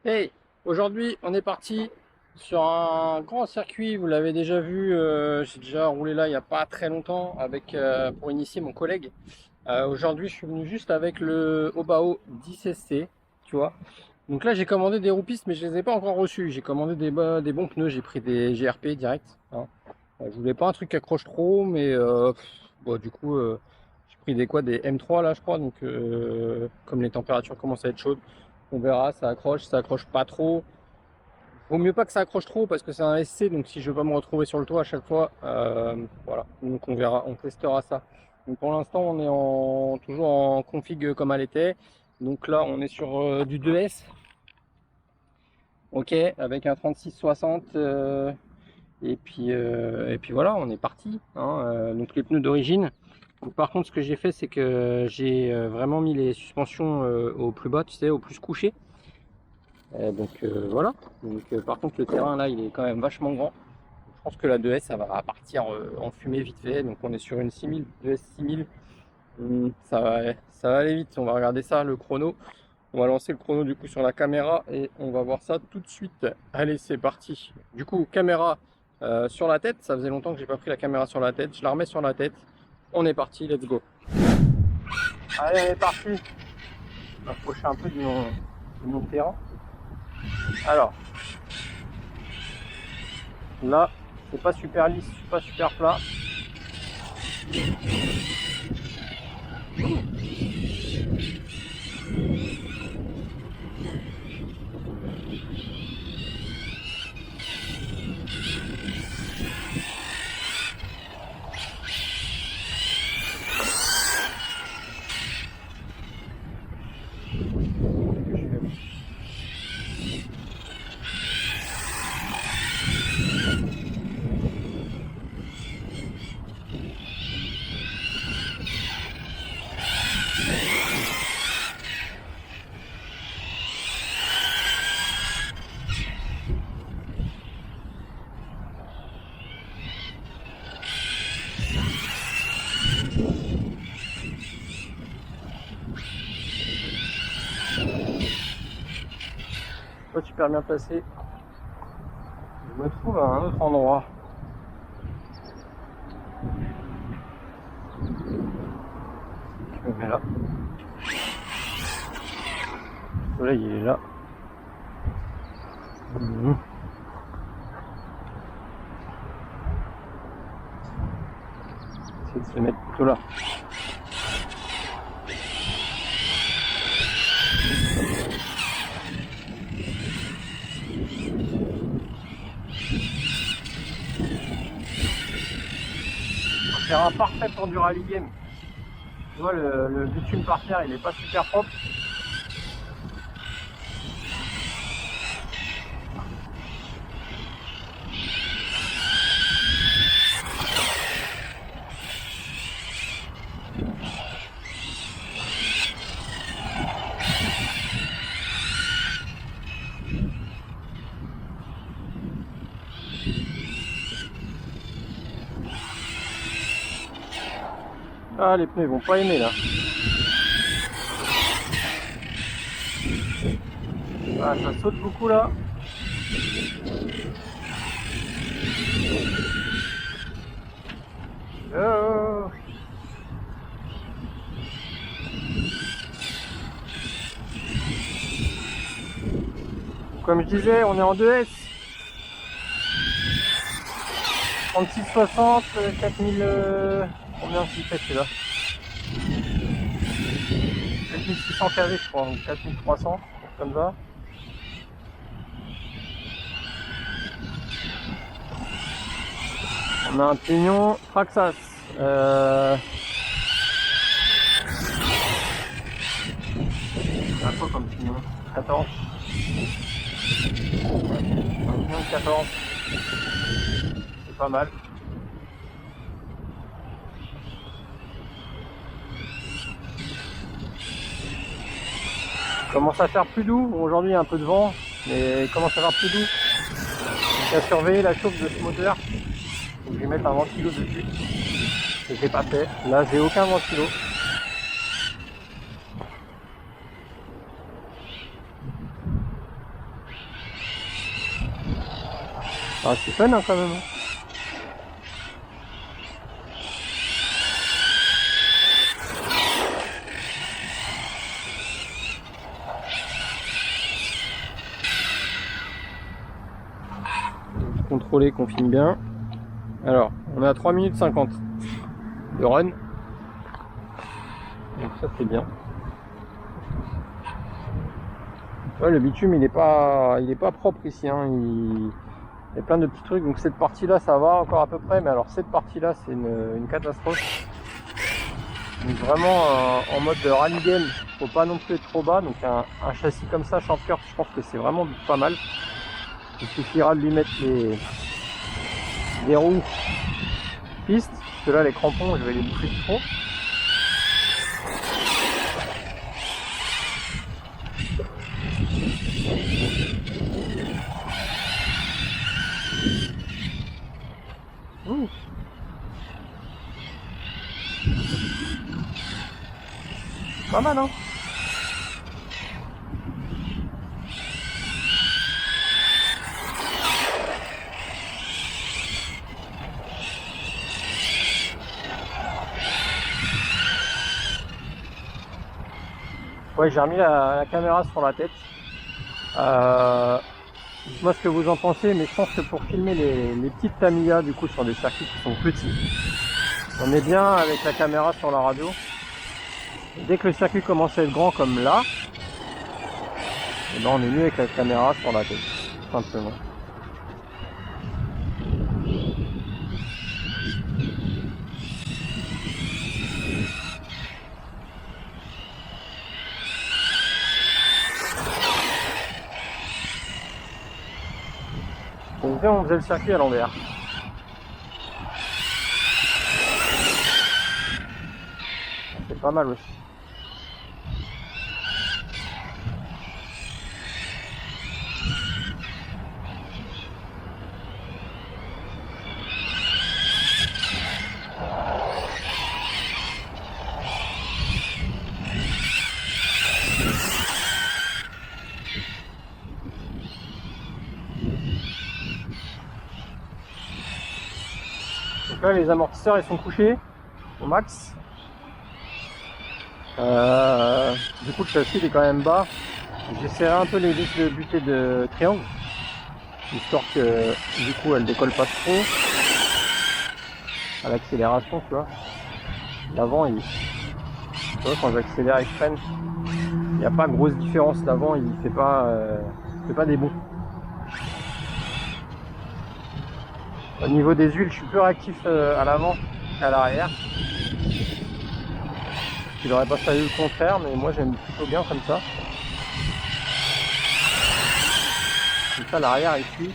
Hey, aujourd'hui on est parti sur un grand circuit, vous l'avez déjà vu, j'ai déjà roulé là il n'y a pas très longtemps avec pour initier mon collègue. Aujourd'hui je suis venu juste avec le Obao 10SC, tu vois. Donc là j'ai commandé des roues pistes mais je les ai pas encore reçus. J'ai commandé des bons pneus, j'ai pris des GRP direct, hein. Je voulais pas un truc qui accroche trop mais bon, du coup j'ai pris des quoi, des M3 là je crois, donc comme les températures commencent à être chaudes. On verra, ça accroche pas trop. Vaut mieux pas que ça accroche trop parce que c'est un SC, donc si je veux pas me retrouver sur le toit à chaque fois, voilà. Donc on verra, on testera ça. Donc pour l'instant, on est toujours en config comme elle était. Donc là, on est sur du 2S, ok, avec un 36-60. Et puis voilà, on est parti, hein. Donc les pneus d'origine. Donc, par contre, ce que j'ai fait, c'est que j'ai vraiment mis les suspensions au plus bas, tu sais, au plus couché. Voilà. Par contre le terrain là il est quand même vachement grand. Je pense que la 2S ça va partir en fumée vite fait. Donc on est sur une 6000, 2S 6000. Ça va aller vite. On va regarder ça, le chrono. On va lancer le chrono du coup sur la caméra et on va voir ça tout de suite. Allez, c'est parti. Du coup, caméra sur la tête. Ça faisait longtemps que j'ai pas pris la caméra sur la tête. Je la remets sur la tête. On est parti, let's go. Allez, on est parti. On va approcher un peu de mon terrain. Alors, là, c'est pas super lisse, pas super plat. Pas super bien placé. Je me trouve à un autre endroit. Je me mets là. Le soleil il est là. Essayer de se mettre plutôt là. C'est un parfait pour du rallye game. Tu vois, le bitume par terre, il est pas super propre. Ah, les pneus ils vont pas aimer là. Ah, ça saute beaucoup là. Oh. Comme je disais, on est en 2S. 3660, 4000. Combien il fait celui-là? 4600 kV, je crois, ou 4300, comme ça. On a un pignon Traxxas. C'est un quoi comme pignon? 14. Un pignon de 14. C'est pas mal. Il commence à faire plus doux. Aujourd'hui, il y a un peu de vent, mais il commence à faire plus doux. Donc à surveiller la chauffe de ce moteur. Faut que je vais mettre un ventilo dessus. Ce que j'ai pas fait. Là, j'ai aucun ventilo. Ah, c'est fun hein, quand même. Contrôler qu'on filme bien. Alors, on est à 3 minutes 50 de run. Donc ça c'est bien. Ouais, le bitume il est pas propre ici. Hein. Il y a plein de petits trucs. Donc cette partie là ça va encore à peu près. Mais alors cette partie là c'est une catastrophe. Donc vraiment en mode de rally game, faut pas non plus être trop bas. Donc un châssis comme ça, Champion, je pense que c'est vraiment pas mal. Il suffira de lui mettre les roues piste, parce que là les crampons je vais les bouffer de trop. Ouh. Pas mal hein. Ouais, j'ai remis la caméra sur la tête. Dites-moi ce que vous en pensez, mais je pense que pour filmer les petites Tamiya du coup sur des circuits qui sont petits, on est bien avec la caméra sur la radio. Et dès que le circuit commence à être grand comme là, et ben on est mieux avec la caméra sur la tête, tout simplement. Donc bien on faisait le circuit à l'envers. C'est pas mal aussi. Donc là les amortisseurs ils sont couchés au max. Du coup le châssis il est quand même bas. J'ai serré un peu les vis de butée de triangle, histoire que du coup elle décolle pas trop à l'accélération, tu vois. L'avant tu vois, quand j'accélère extrême, il n'y a pas grosse différence. L'avant il fait pas des bons. Au niveau des huiles je suis plus réactif à l'avant qu'à l'arrière. Il n'aurait pas fallu le contraire, mais moi j'aime plutôt bien comme ça. Comme ça l'arrière il suit.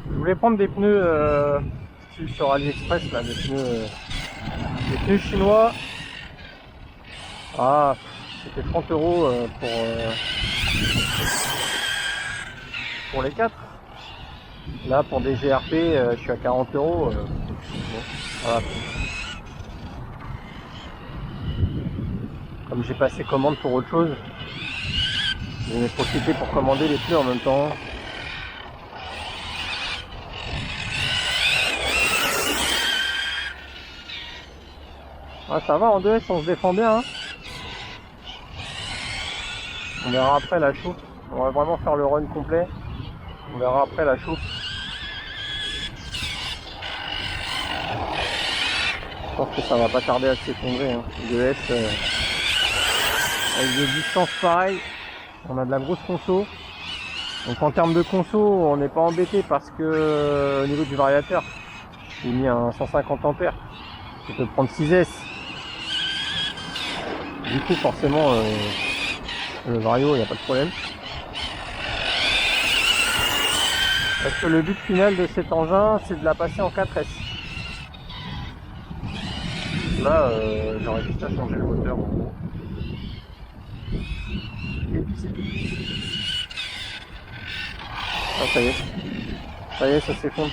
Je voulais prendre des pneus style sur AliExpress là, des pneus chinois. Ah, c'était 30 € pour les 4. Là pour des GRP, je suis à 40 €. Bon, voilà. Comme j'ai passé commande pour autre chose, j'en ai profité pour commander les pneus en même temps. Ah, ça va en 2S, on se défend bien, hein. On verra après la chauffe. On va vraiment faire le run complet. On verra après la chauffe. Je pense que ça va pas tarder à s'effondrer, hein. 2S avec des distances pareilles. On a de la grosse conso. Donc en termes de conso, on n'est pas embêté parce que au niveau du variateur, j'ai mis un 150 ampères. Je peux prendre 6S. Du coup, forcément, le vario, il n'y a pas de problème. Parce que le but final de cet engin, c'est de la passer en 4S. Là, j'aurais juste à changer le moteur en gros. Et puis c'est tout. Ah, ça y est. Ça y est, ça s'effondre.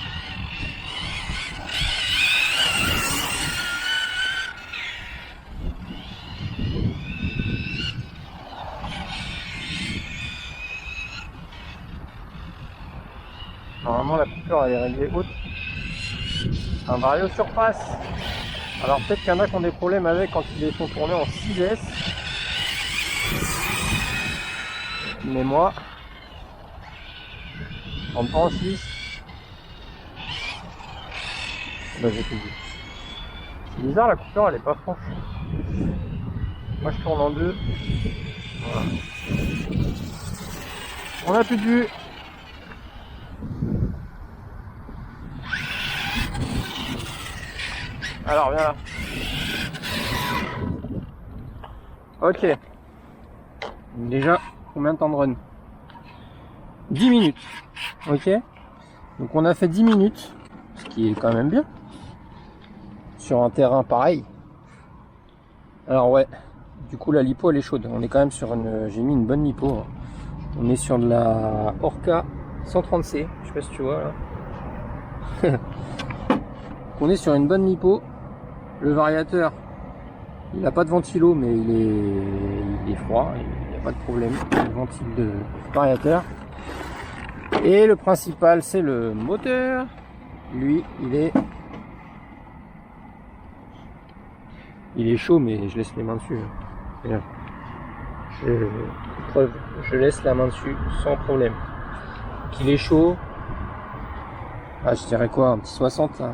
Normalement la coupure elle est réglée haute. Un vario surpasse. Alors peut-être qu'il y en a qui ont des problèmes avec quand ils les font tourner en 6S. Mais moi, en temps en 6, bah j'ai tout dit. C'est bizarre, la coupure elle est pas franche. Moi je tourne en 2. Voilà. On a plus de vue. Alors viens là. Ok. Déjà, combien de temps de run? 10 minutes. Ok. Donc on a fait 10 minutes, ce qui est quand même bien. Sur un terrain pareil. Alors ouais, du coup la lipo elle est chaude. On est quand même sur une. J'ai mis une bonne lipo. On est sur de la Orca 130C. Je sais pas si tu vois là. On est sur une bonne lipo. Le variateur, il n'a pas de ventilo, mais il est froid, il n'y a pas de problème. Le ventile de variateur. Et le principal, c'est le moteur. Lui, il est chaud, mais je laisse les mains dessus. Preuve, je laisse la main dessus sans problème. Qu'il est chaud. Ah, je dirais quoi, un petit 60, hein,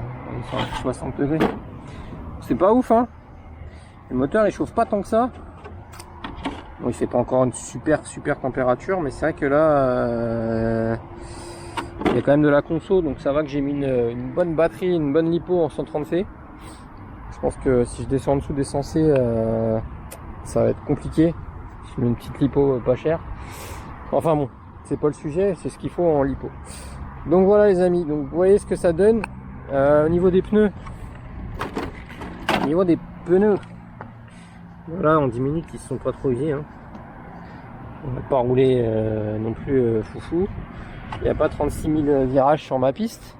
60 degrés. C'est pas ouf, hein. Le moteur il chauffe pas tant que ça. Bon, il fait pas encore une super température, mais c'est vrai que là il y a quand même de la conso, donc ça va que j'ai mis une bonne batterie, une bonne lipo en 130C. Je pense que si je descends en dessous des 100C, ça va être compliqué. Je mets une petite lipo pas chère. Enfin bon, c'est pas le sujet, c'est ce qu'il faut en lipo. Donc voilà les amis, donc vous voyez ce que ça donne au niveau des pneus. Au niveau des pneus, voilà, en 10 minutes ils se sont pas trop usés, hein. On va pas rouler non plus foufou. Il n'y a pas 36 000 virages sur ma piste,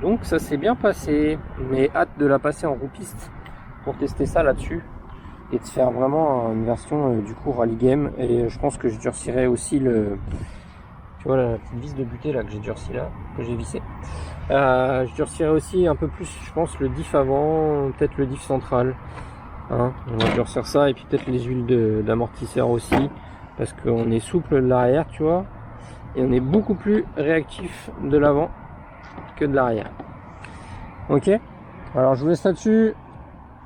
donc ça s'est bien passé, mais hâte de la passer en roue-piste pour tester ça là-dessus et de faire vraiment une version du coup rallye game. Et je pense que je durcirai aussi tu vois la petite vis de butée là que j'ai durci là, que j'ai vissé. Je durcirai aussi un peu plus, je pense, le diff avant, peut-être le diff central. Hein, on va durcir ça, et puis peut-être les huiles d'amortisseur aussi, parce qu'on est souple de l'arrière, tu vois, et on est beaucoup plus réactif de l'avant que de l'arrière. Ok, alors je vous laisse là-dessus.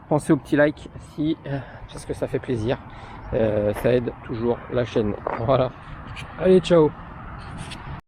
Pensez au petit like si, parce que ça fait plaisir. Ça aide toujours la chaîne. Voilà. Allez, ciao.